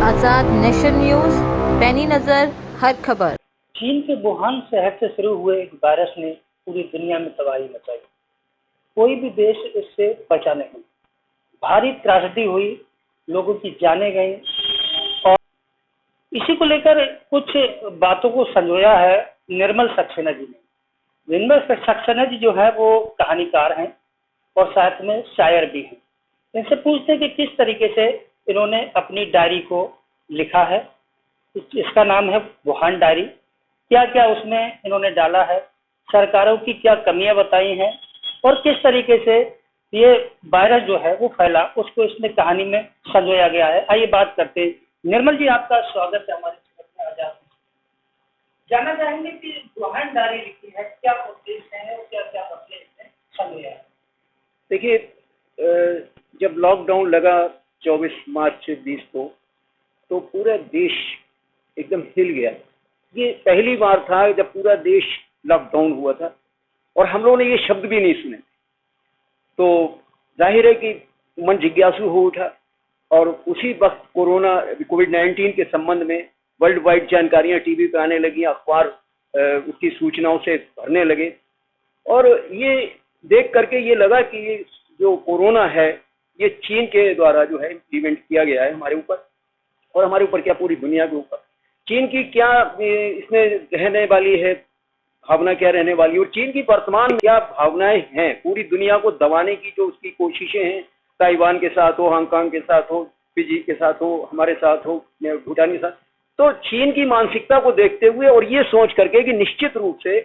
आज़ाद nation news, पैनी नज़र हर खबर। चीन के वुहान शहर से शुरू हुए एक वायरस ने पूरी दुनिया में तबाही मचाई। कोई भी देश इससे बचा नहीं। भारी त्रासदी हुई, लोगों की जानें गईं और इसी को लेकर कुछ बातों को संजोया है निर्मल सक्सेना जी ने। निर्मल सक्सेना जी जो है वो कहानीकार हैं और साथ में शायर भी हैं। इनसे पूछते हैं कि किस तरीके से इन्होंने अपनी डायरी को लिखा है। इसका नाम है वुहान डायरी। क्या क्या उसमें इन्होंने डाला है, सरकारों की क्या कमियां बताई हैं और किस तरीके से ये वायरस जो है वो फैला, उसको इसमें कहानी में संजोया गया है। आइए बात करते हैं। निर्मल जी, आपका स्वागत है हमारे चैनल में। आज आप जानना चाहेंगे कि वुहान डायरी लिखी है, क्या उद्देश्य है और क्या क्या मसले इसमें संजोया है। देखिए, जब लॉकडाउन लगा 24 मार्च 20 को, तो पूरा देश एकदम हिल गया। ये पहली बार था जब पूरा देश लॉकडाउन हुआ था और हम लोगों ने ये शब्द भी नहीं सुने। तो जाहिर है कि मन जिज्ञासु हो उठा और उसी वक्त कोविड-19 के संबंध में वर्ल्ड वाइड जानकारियां टीवी पे आने लगी, अखबार उसकी सूचनाओं से भरने लगे और ये देख करके ये लगा कि ये जो कोरोना है ये चीन के द्वारा जो है इम्प्लीमेंट किया गया है हमारे ऊपर, और हमारे ऊपर क्या पूरी दुनिया के ऊपर। चीन की क्या इसमें रहने वाली है भावना, क्या रहने वाली है, और चीन की वर्तमान क्या भावनाएं हैं पूरी दुनिया को दबाने की जो उसकी कोशिशें हैं, ताइवान के साथ हो, हांगकांग के साथ हो, फिजी के साथ हो, हमारे साथ हो, भूटान के साथ। तो चीन की मानसिकता को देखते हुए और ये सोच करके कि निश्चित रूप से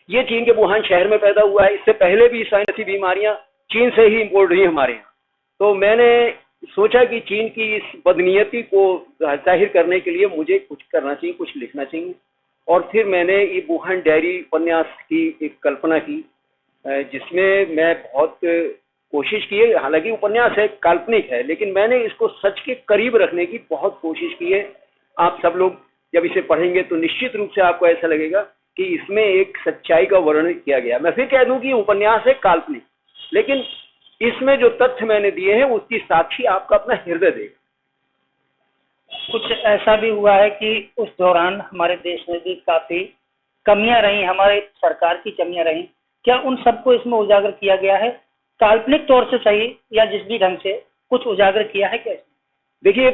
ये चीन के वुहान शहर में पैदा हुआ है, इससे पहले भी साइंसी बीमारियां चीन से ही इम्पोर्ट हुई हमारे यहाँ। तो मैंने सोचा कि चीन की इस बदनीयती को जाहिर करने के लिए मुझे कुछ करना चाहिए, कुछ लिखना चाहिए। और फिर मैंने ये वुहान डायरी उपन्यास की एक कल्पना की, जिसमें मैं बहुत कोशिश की है। हालांकि उपन्यास है, काल्पनिक है, लेकिन मैंने इसको सच के करीब रखने की बहुत कोशिश की है। आप सब लोग जब इसे पढ़ेंगे तो निश्चित रूप से आपको ऐसा लगेगा कि इसमें एक सच्चाई का वर्णन किया गया। मैं फिर कह दूं कि उपन्यास है काल्पनिक, लेकिन इसमें जो तथ्य मैंने दिए हैं उसकी साक्षी आपका अपना हृदय देगा। कुछ ऐसा भी हुआ है कि उस दौरान हमारे देश में भी काफी कमियां रही, हमारे सरकार की कमियां रही। क्या उन सबको इसमें उजागर किया गया है, काल्पनिक तौर से सही या जिस भी ढंग से कुछ उजागर किया है क्या? देखिए,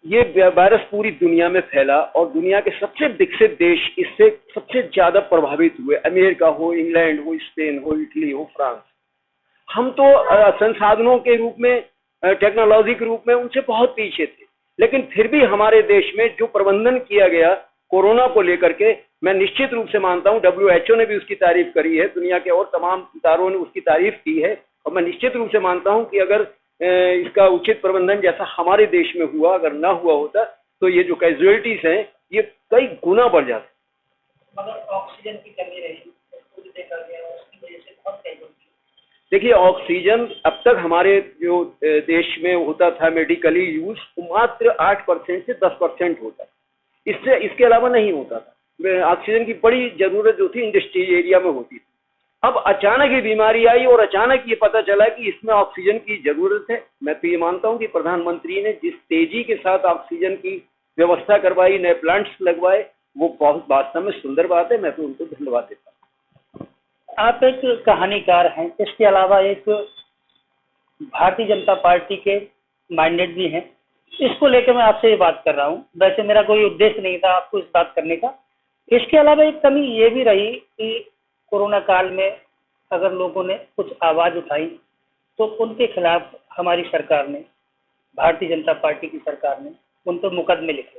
ये वायरस पूरी दुनिया में फैला और दुनिया के सबसे विकसित देश इससे सबसे ज्यादा प्रभावित हुए। अमेरिका हो, इंग्लैंड हो, स्पेन हो, इटली हो, फ्रांस। हम तो संसाधनों के रूप में, टेक्नोलॉजी के रूप में उनसे बहुत पीछे थे, लेकिन फिर भी हमारे देश में जो प्रबंधन किया गया कोरोना को लेकर के, मैं निश्चित रूप से मानता हूं, WHO ने भी उसकी तारीफ करी है, दुनिया के और तमाम इदारों ने उसकी तारीफ की है। और मैं निश्चित रूप से मानता हूं कि अगर इसका उचित प्रबंधन जैसा हमारे देश में हुआ, अगर ना हुआ होता तो ये जो कैजुअलिटीज हैं ये कई गुना बढ़ जाते। मगर ऑक्सीजन की कमी रही, उसको भी देखा गया, उसकी वजह से बहुत कैजुअलिटी। देखिए, ऑक्सीजन अब तक हमारे जो देश में होता था मेडिकली यूज, मात्र 8% से 10% होता, इससे इसके अलावा नहीं होता था। ऑक्सीजन की बड़ी जरूरत जो थी इंडस्ट्री एरिया में होती थी। अब अचानक ये बीमारी आई और अचानक ये पता चला कि इसमें ऑक्सीजन की जरूरत है। मैं तो ये मानता हूं कि प्रधानमंत्री ने जिस तेजी के साथ ऑक्सीजन की व्यवस्था करवाई, नए प्लांट्स लगवाए, वो बहुत वास्तव में सुंदर बात है। मैं तो उनको धन्यवाद देता हूँ। आप एक कहानीकार हैं, इसके अलावा एक भारतीय जनता पार्टी के माइंडेड भी हैं। इसको लेकर मैं आपसे ये बात कर रहा हूँ। वैसे मेरा कोई उद्देश्य नहीं था आपको इस बात करने का। इसके अलावा एक कमी ये भी रही कि कोरोना काल में अगर लोगों ने कुछ आवाज उठाई तो उनके खिलाफ हमारी सरकार ने, भारतीय जनता पार्टी की सरकार ने उन पर मुकदमे लिखे।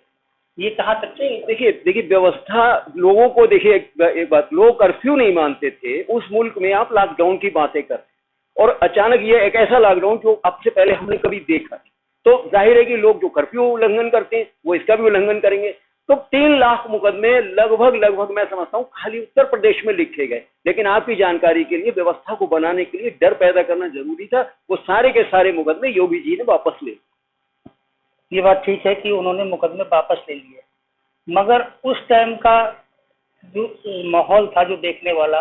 ये कहाँ तक है? देखिए व्यवस्था लोगों को, देखिए एक बात, लोग कर्फ्यू नहीं मानते थे उस मुल्क में, आप लॉकडाउन की बातें करते और अचानक ये एक ऐसा लॉकडाउन जो अब से पहले हमने कभी देखा नहीं। तो जाहिर है कि लोग जो कर्फ्यू उल्लंघन करते हैं वो इसका भी उल्लंघन करेंगे। तो 3 लाख मुकदमे लगभग मैं समझता हूँ खाली उत्तर प्रदेश में लिखे गए। लेकिन आपकी जानकारी के लिए, व्यवस्था को बनाने के लिए डर पैदा करना जरूरी था। वो सारे के सारे मुकदमे योगी जी ने वापस ले। ये बात ठीक है कि उन्होंने मुकदमे वापस ले लिए, मगर उस टाइम का जो माहौल था, जो देखने वाला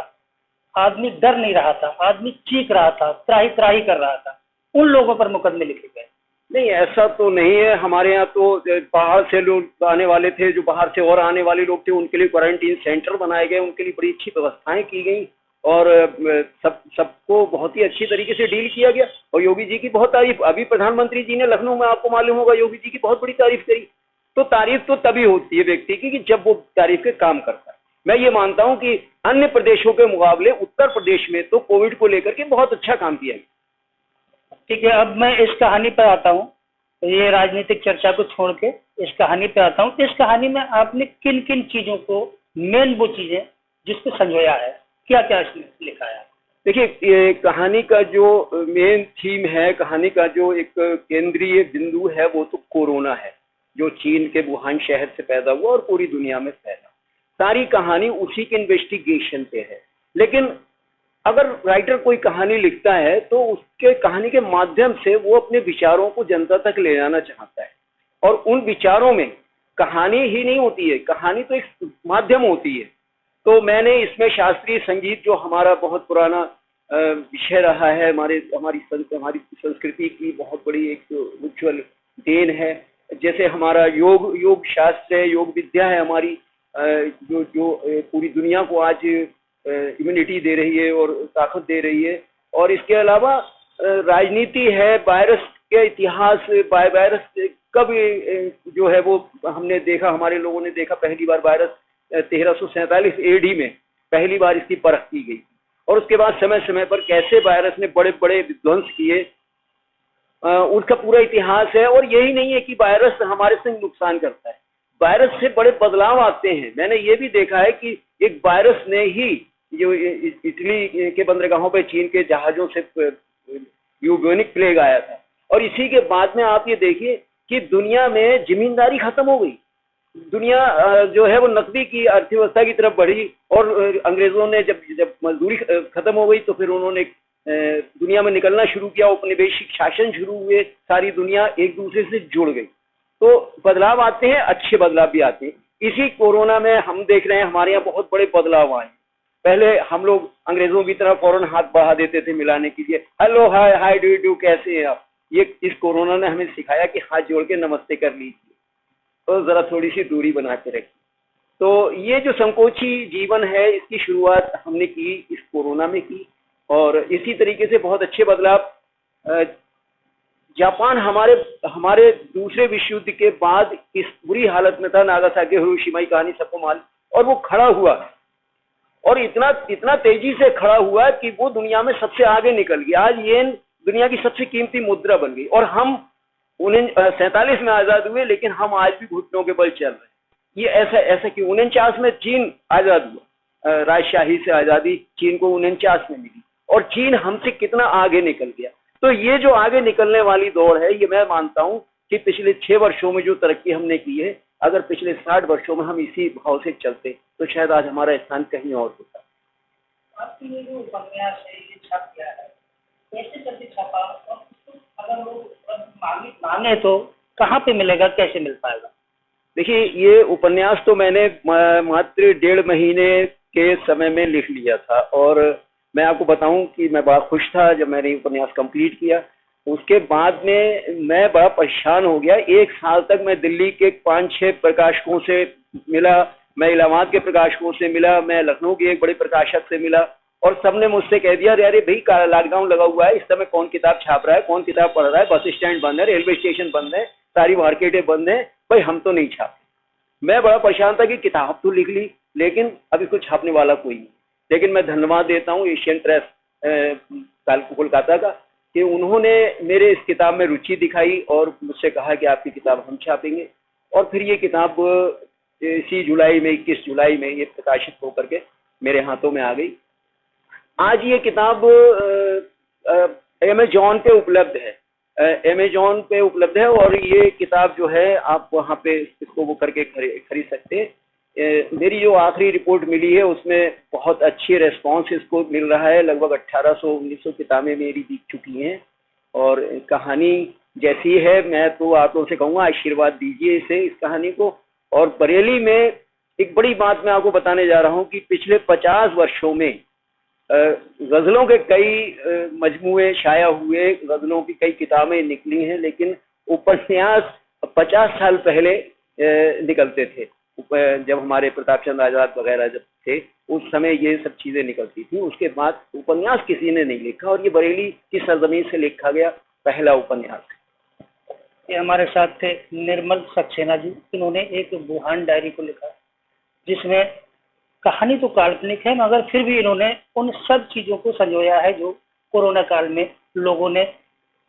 आदमी डर नहीं रहा था, आदमी चीख रहा था, त्राही त्राही कर रहा था, उन लोगों पर मुकदमे लिखे गए। नहीं, ऐसा तो नहीं है। हमारे यहाँ तो बाहर से लोग आने वाले थे, जो बाहर से और आने वाले लोग थे, उनके लिए क्वारंटीन सेंटर बनाए गए, उनके लिए बड़ी अच्छी व्यवस्थाएं की गई और सबको बहुत ही अच्छी तरीके से डील किया गया। और योगी जी की बहुत तारीफ, अभी प्रधानमंत्री जी ने लखनऊ में, आपको मालूम होगा, योगी जी की बहुत बड़ी तारीफ करी। तो तारीफ तो तभी होती है व्यक्ति की कि जब वो तारीफ के काम करता है। मैं ये मानता हूँ कि अन्य प्रदेशों के मुकाबले उत्तर प्रदेश में तो कोविड को लेकर के बहुत अच्छा काम किया है। ठीक है, अब मैं इस कहानी पर आता हूँ, ये राजनीतिक चर्चा को छोड़ के इस कहानी पे आता हूँ। इस कहानी में आपने किन किन चीजों को, मेन वो चीजें जिसको संजोया है, क्या क्या इसमें लिखा है? देखिए, ये कहानी का जो मेन थीम है, कहानी का जो एक केंद्रीय बिंदु है, वो तो कोरोना है, जो चीन के वुहान शहर से पैदा हुआ और पूरी दुनिया में फैला। सारी कहानी उसी के इन्वेस्टिगेशन पे है। लेकिन अगर राइटर कोई कहानी लिखता है तो उसके कहानी के माध्यम से वो अपने विचारों को जनता तक ले जाना चाहता है। और उन विचारों में कहानी ही नहीं होती है, कहानी तो एक माध्यम होती है। तो मैंने इसमें शास्त्रीय संगीत, जो हमारा बहुत पुराना विषय रहा है, हमारी संस्कृति की बहुत बड़ी एक उज्ज्वल देन है। जैसे हमारा योग शास्त्र है, योग विद्या है हमारी, जो पूरी दुनिया को आज इम्यूनिटी दे रही है और ताकत दे रही है। और इसके अलावा राजनीति है, वायरस के इतिहास, वायरस कब जो है वो हमने देखा, हमारे लोगों ने देखा पहली बार वायरस 1347 एडी में पहली बार इसकी परख की गई। और उसके बाद समय समय पर कैसे वायरस ने बड़े बड़े विध्वंस किए, उसका पूरा इतिहास है। और यही नहीं है कि वायरस हमारे संग नुकसान करता है, वायरस से बड़े बदलाव आते हैं। मैंने ये भी देखा है कि एक वायरस ने ही जो इटली के बंदरगाहों पे चीन के जहाजों से यूबोनिक प्लेग आया था, और इसी के बाद में आप ये देखिए कि दुनिया में जमींदारी खत्म हो गई। दुनिया जो है वो नकदी की अर्थव्यवस्था की तरफ बढ़ी। और अंग्रेजों ने जब मजदूरी खत्म हो गई तो फिर उन्होंने दुनिया में निकलना शुरू किया, औपनिवेशिक शासन शुरू हुए, सारी दुनिया एक दूसरे से जुड़ गई। तो बदलाव आते हैं, अच्छे बदलाव भी आते हैं। इसी कोरोना में हम देख रहे हैं हमारे यहाँ बहुत बड़े बदलाव आए। पहले हम लोग अंग्रेजों की तरह फौरन हाथ बढ़ा देते थे मिलाने के लिए, हेलो हाय हाय डू कैसे हैं आप। ये इस कोरोना ने हमें सिखाया कि हाथ जोड़ के नमस्ते कर लीजिए, तो जरा थोड़ी सी दूरी बना के रखिए। तो ये जो संकोची जीवन है, इसकी शुरुआत हमने की इस कोरोना में की। और इसी तरीके से बहुत अच्छे बदलाव, जापान हमारे दूसरे विश्व युद्ध के बाद इस बुरी हालत में था, नागासाकी हिरोशिमा की कहानी सबको मालूम, और वो खड़ा हुआ और इतना तेजी से खड़ा हुआ कि वो दुनिया में सबसे आगे निकल गया। आज येन दुनिया की सबसे कीमती मुद्रा बन गई। और हम 47 में आजाद हुए, लेकिन हम आज भी घुटनों के बल चल रहे हैं। ये ऐसा कि 49 में चीन आजाद हुआ, राजशाही से आजादी चीन को 49 में मिली, और चीन हमसे कितना आगे निकल गया। तो ये जो आगे निकलने वाली दौड़ है, ये मैं मानता हूं कि पिछले 6 वर्षों में जो तरक्की हमने की है, अगर पिछले 60 वर्षों में हम इसी भाव से चलते तो शायद आज हमारा स्थान कहीं और होता। आपकी ये जो उपन्यास है, ये छप गया है, कैसे करके छपा, और अगर लोग मांगे तो कहाँ पे मिलेगा, कैसे मिल पाएगा? देखिए, ये उपन्यास तो मैंने मात्र 1.5 महीने के समय में लिख लिया था। और मैं आपको बताऊं कि मैं बड़ा खुश था जब मैंने उपन्यास कंप्लीट किया। उसके बाद में मैं बड़ा परेशान हो गया। 1 साल तक मैं दिल्ली के 5-6 प्रकाशकों से मिला, मैं इलाहाबाद के प्रकाशकों से मिला, मैं लखनऊ के एक बड़े प्रकाशक से मिला, और सबने मुझसे कह दिया, अरे भाई लॉकडाउन लगा हुआ है, इस समय कौन किताब छाप रहा है, कौन किताब पढ़ रहा है, बस स्टैंड बंद है, रेलवे स्टेशन बंद है, सारी मार्केटें बंद है, भाई हम तो नहीं छापते। मैं बड़ा परेशान था कि किताब तो लिख ली, लेकिन अब इसको छापने वाला कोई नहीं। लेकिन मैं धन्यवाद देता हूँ एशियन प्रेस कोलकाता का, कि उन्होंने मेरे इस किताब में रुचि दिखाई और मुझसे कहा कि आपकी किताब हम छापेंगे। और फिर ये किताब इसी जुलाई में, 21 जुलाई में ये प्रकाशित होकर के मेरे हाथों में आ गई। आज ये किताब अमेज़न पे उपलब्ध है, अमेज़न पे उपलब्ध है। और ये किताब जो है आप वहाँ पे इसको वो करके खरीद सकते हैं। मेरी जो आखिरी रिपोर्ट मिली है उसमें बहुत अच्छे रेस्पॉन्स इसको मिल रहा है। लगभग 1800-1900 किताबें मेरी बिक चुकी हैं, और कहानी जैसी है, मैं तो आप लोगों से कहूँगा आशीर्वाद दीजिए इस कहानी को। और बरेली में एक बड़ी बात मैं आपको बताने जा रहा हूँ कि पिछले 50 वर्षों में गज़लों के कई मजमूए शाया हुए, गज़लों की कई किताबें निकली हैं, लेकिन उपन्यास 50 साल पहले निकलते थे। जब हमारे प्रताप चंद्र आजाद वगैरह जब थे उस समय ये सब चीजें निकलती थी। उसके बाद उपन्यास किसी ने नहीं लिखा और ये बरेली की सरजमीन से लिखा गया पहला उपन्यास है। ये हमारे साथ थे निर्मल सक्सेना जी। इन्होंने एक वुहान डायरी को लिखा जिसमें कहानी तो काल्पनिक है मगर फिर भी इन्होंने उन सब चीजों को संजोया है जो कोरोना काल में लोगों ने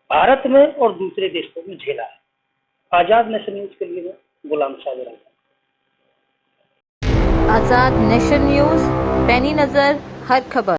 भारत में और दूसरे देशों में झेला है। आजाद नेशन न्यूज के लिए मैं गुलाम सागर। आज़ाद नेशन न्यूज़, पैनी नज़र हर खबर।